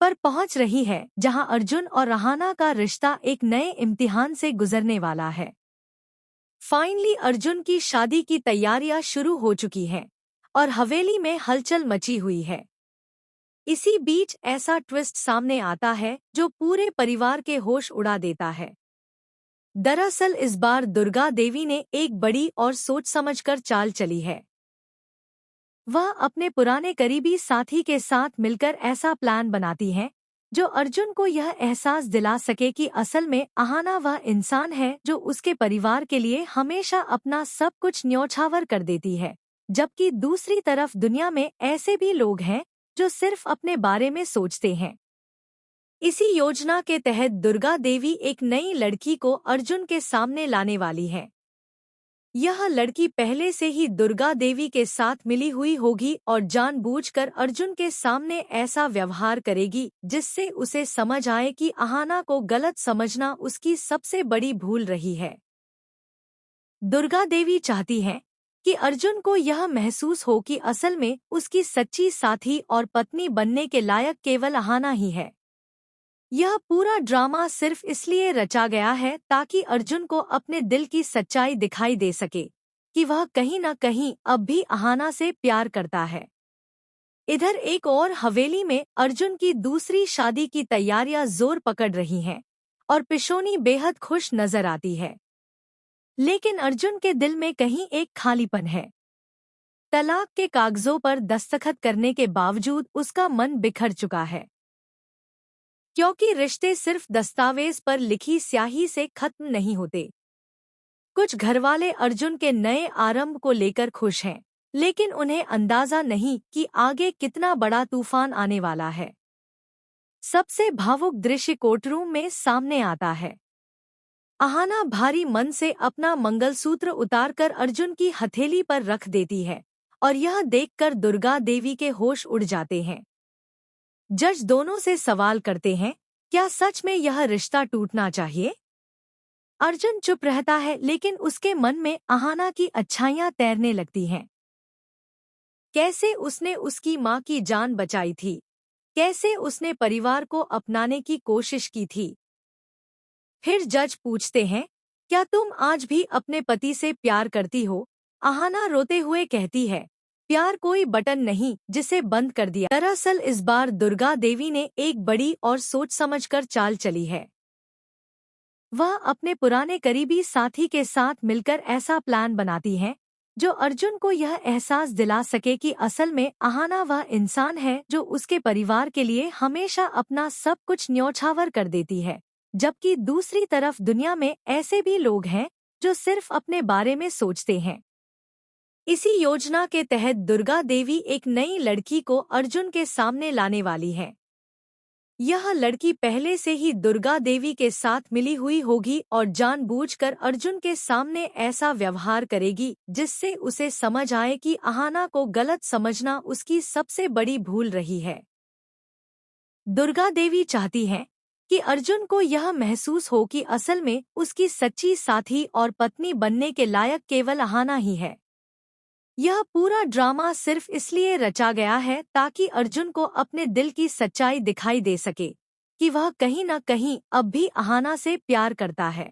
पर पहुंच रही है, जहां अर्जुन और रहाना का रिश्ता एक नए इम्तिहान से गुजरने वाला है। फाइनली अर्जुन की शादी की तैयारियां शुरू हो चुकी हैं और हवेली में हलचल मची हुई है। इसी बीच ऐसा ट्विस्ट सामने आता है जो पूरे परिवार के होश उड़ा देता है। दरअसल इस बार दुर्गा देवी ने एक बड़ी और सोच समझकर चाल चली है। वह अपने पुराने करीबी साथी के साथ मिलकर ऐसा प्लान बनाती हैं जो अर्जुन को यह एहसास दिला सके कि असल में अहाना वह इंसान है जो उसके परिवार के लिए हमेशा अपना सब कुछ न्यौछावर कर देती है, जबकि दूसरी तरफ दुनिया में ऐसे भी लोग हैं जो सिर्फ अपने बारे में सोचते हैं। इसी योजना के तहत दुर्गा देवी एक नई लड़की को अर्जुन के सामने लाने वाली है। यह लड़की पहले से ही दुर्गा देवी के साथ मिली हुई होगी और जानबूझकर अर्जुन के सामने ऐसा व्यवहार करेगी जिससे उसे समझ आए कि अहाना को गलत समझना उसकी सबसे बड़ी भूल रही है। दुर्गा देवी चाहती है कि अर्जुन को यह महसूस हो कि असल में उसकी सच्ची साथी और पत्नी बनने के लायक केवल अहाना ही है। यह पूरा ड्रामा सिर्फ इसलिए रचा गया है ताकि अर्जुन को अपने दिल की सच्चाई दिखाई दे सके कि वह कहीं न कहीं अब भी अहाना से प्यार करता है। इधर एक और हवेली में अर्जुन की दूसरी शादी की तैयारियां जोर पकड़ रही हैं और पिशोनी बेहद खुश नजर आती है। लेकिन अर्जुन के दिल में कहीं एक खालीपन है। तलाक के कागजों पर दस्तखत करने के बावजूद उसका मन बिखर चुका है, क्योंकि रिश्ते सिर्फ दस्तावेज पर लिखी स्याही से खत्म नहीं होते। कुछ घरवाले अर्जुन के नए आरंभ को लेकर खुश हैं, लेकिन उन्हें अंदाजा नहीं कि आगे कितना बड़ा तूफान आने वाला है। सबसे भावुक दृश्य कोर्टरूम में सामने आता है। अहाना भारी मन से अपना मंगलसूत्र उतारकर अर्जुन की हथेली पर रख देती है और यह देखकर दुर्गा देवी के होश उड़ जाते हैं। जज दोनों से सवाल करते हैं, क्या सच में यह रिश्ता टूटना चाहिए? अर्जुन चुप रहता है, लेकिन उसके मन में अहाना की अच्छाइयां तैरने लगती हैं। कैसे उसने उसकी माँ की जान बचाई थी, कैसे उसने परिवार को अपनाने की कोशिश की थी। फिर जज पूछते हैं, क्या तुम आज भी अपने पति से प्यार करती हो? अहाना रोते हुए कहती है, प्यार कोई बटन नहीं जिसे बंद कर दिया। दरअसल इस बार दुर्गा देवी ने एक बड़ी और सोच समझकर चाल चली है। वह अपने पुराने करीबी साथी के साथ मिलकर ऐसा प्लान बनाती हैं जो अर्जुन को यह एहसास दिला सके कि असल में अहाना वह इंसान है जो उसके परिवार के लिए हमेशा अपना सब कुछ न्यौछावर कर देती है, जबकि दूसरी तरफ दुनिया में ऐसे भी लोग हैं जो सिर्फ अपने बारे में सोचते हैं। इसी योजना के तहत दुर्गा देवी एक नई लड़की को अर्जुन के सामने लाने वाली है। यह लड़की पहले से ही दुर्गा देवी के साथ मिली हुई होगी और जानबूझकर अर्जुन के सामने ऐसा व्यवहार करेगी जिससे उसे समझ आए कि अहाना को गलत समझना उसकी सबसे बड़ी भूल रही है। दुर्गा देवी चाहती है कि अर्जुन को यह महसूस हो कि असल में उसकी सच्ची साथी और पत्नी बनने के लायक केवल अहाना ही है। यह पूरा ड्रामा सिर्फ इसलिए रचा गया है ताकि अर्जुन को अपने दिल की सच्चाई दिखाई दे सके कि वह कहीं न कहीं अब भी अहाना से प्यार करता है।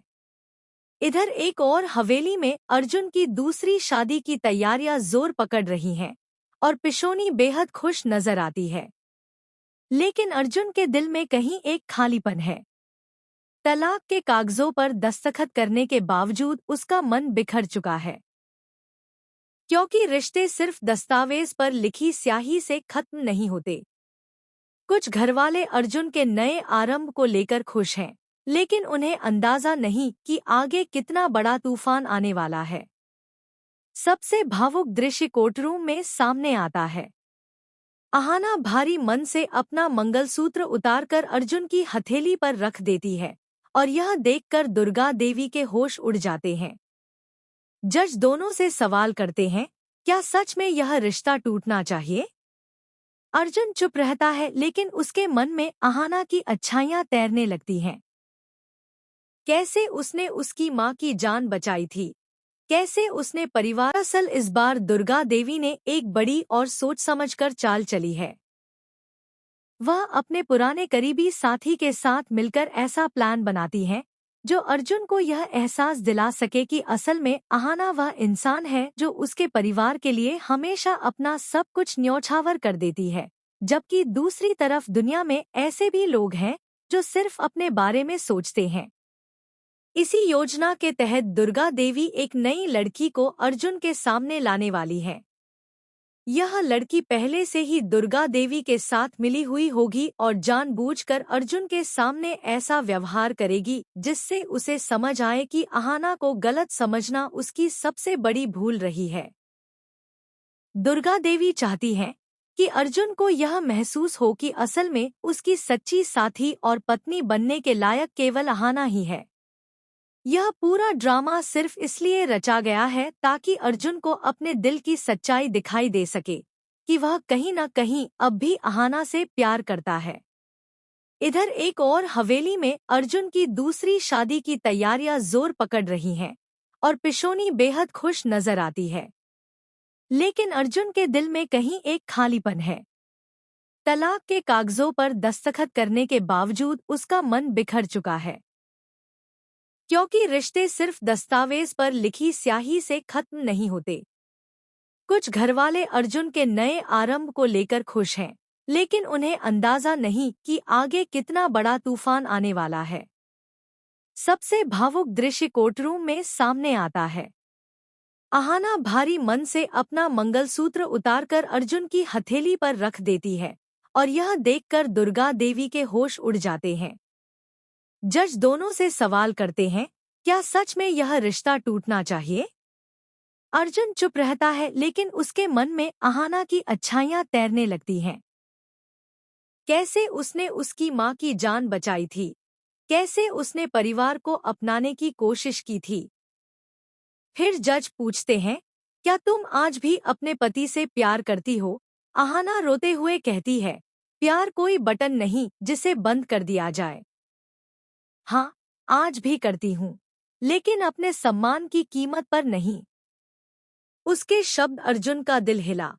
इधर एक और हवेली में अर्जुन की दूसरी शादी की तैयारियां जोर पकड़ रही हैं और पिशोनी बेहद खुश नजर आती है। लेकिन अर्जुन के दिल में कहीं एक खालीपन है। तलाक के कागजों पर दस्तखत करने के बावजूद उसका मन बिखर चुका है, क्योंकि रिश्ते सिर्फ दस्तावेज पर लिखी स्याही से खत्म नहीं होते। कुछ घरवाले अर्जुन के नए आरंभ को लेकर खुश हैं, लेकिन उन्हें अंदाजा नहीं कि आगे कितना बड़ा तूफान आने वाला है। सबसे भावुक दृश्य कोर्टरूम में सामने आता है। अहाना भारी मन से अपना मंगलसूत्र उतारकर अर्जुन की हथेली पर रख देती है और यह देखकर दुर्गा देवी के होश उड़ जाते हैं। जज दोनों से सवाल करते हैं, क्या सच में यह रिश्ता टूटना चाहिए? अर्जुन चुप रहता है, लेकिन उसके मन में अहाना की अच्छाइयां तैरने लगती हैं। कैसे उसने उसकी माँ की जान बचाई थी, कैसे उसने परिवार। दरअसल इस बार दुर्गा देवी ने एक बड़ी और सोच समझकर चाल चली है। वह अपने पुराने करीबी साथी के साथ मिलकर ऐसा प्लान बनाती है जो अर्जुन को यह एहसास दिला सके कि असल में अहाना वह इंसान है जो उसके परिवार के लिए हमेशा अपना सब कुछ न्यौछावर कर देती है, जबकि दूसरी तरफ दुनिया में ऐसे भी लोग हैं जो सिर्फ अपने बारे में सोचते हैं। इसी योजना के तहत दुर्गा देवी एक नई लड़की को अर्जुन के सामने लाने वाली है। यह लड़की पहले से ही दुर्गा देवी के साथ मिली हुई होगी और जानबूझकर अर्जुन के सामने ऐसा व्यवहार करेगी जिससे उसे समझ आए कि अहाना को गलत समझना उसकी सबसे बड़ी भूल रही है। दुर्गा देवी चाहती है कि अर्जुन को यह महसूस हो कि असल में उसकी सच्ची साथी और पत्नी बनने के लायक केवल अहाना ही है। यह पूरा ड्रामा सिर्फ इसलिए रचा गया है ताकि अर्जुन को अपने दिल की सच्चाई दिखाई दे सके कि वह कहीं न कहीं अब भी अहाना से प्यार करता है। इधर एक और हवेली में अर्जुन की दूसरी शादी की तैयारियां जोर पकड़ रही हैं और पिशोनी बेहद खुश नजर आती है। लेकिन अर्जुन के दिल में कहीं एक खालीपन है। तलाक के कागजों पर दस्तखत करने के बावजूद उसका मन बिखर चुका है, क्योंकि रिश्ते सिर्फ दस्तावेज पर लिखी स्याही से खत्म नहीं होते। कुछ घरवाले अर्जुन के नए आरंभ को लेकर खुश हैं, लेकिन उन्हें अंदाजा नहीं कि आगे कितना बड़ा तूफान आने वाला है। सबसे भावुक दृश्य कोर्टरूम में सामने आता है। अहाना भारी मन से अपना मंगलसूत्र उतारकर अर्जुन की हथेली पर रख देती है और यह देखकर दुर्गा देवी के होश उड़ जाते हैं। जज दोनों से सवाल करते हैं, क्या सच में यह रिश्ता टूटना चाहिए? अर्जुन चुप रहता है, लेकिन उसके मन में अहाना की अच्छाइयां तैरने लगती हैं। कैसे उसने उसकी माँ की जान बचाई थी, कैसे उसने परिवार को अपनाने की कोशिश की थी। फिर जज पूछते हैं, क्या तुम आज भी अपने पति से प्यार करती हो? अहाना रोते हुए कहती है, प्यार कोई बटन नहीं जिसे बंद कर दिया जाए। हाँ, आज भी करती हूँ, लेकिन अपने सम्मान की कीमत पर नहीं। उसके शब्द अर्जुन का दिल हिला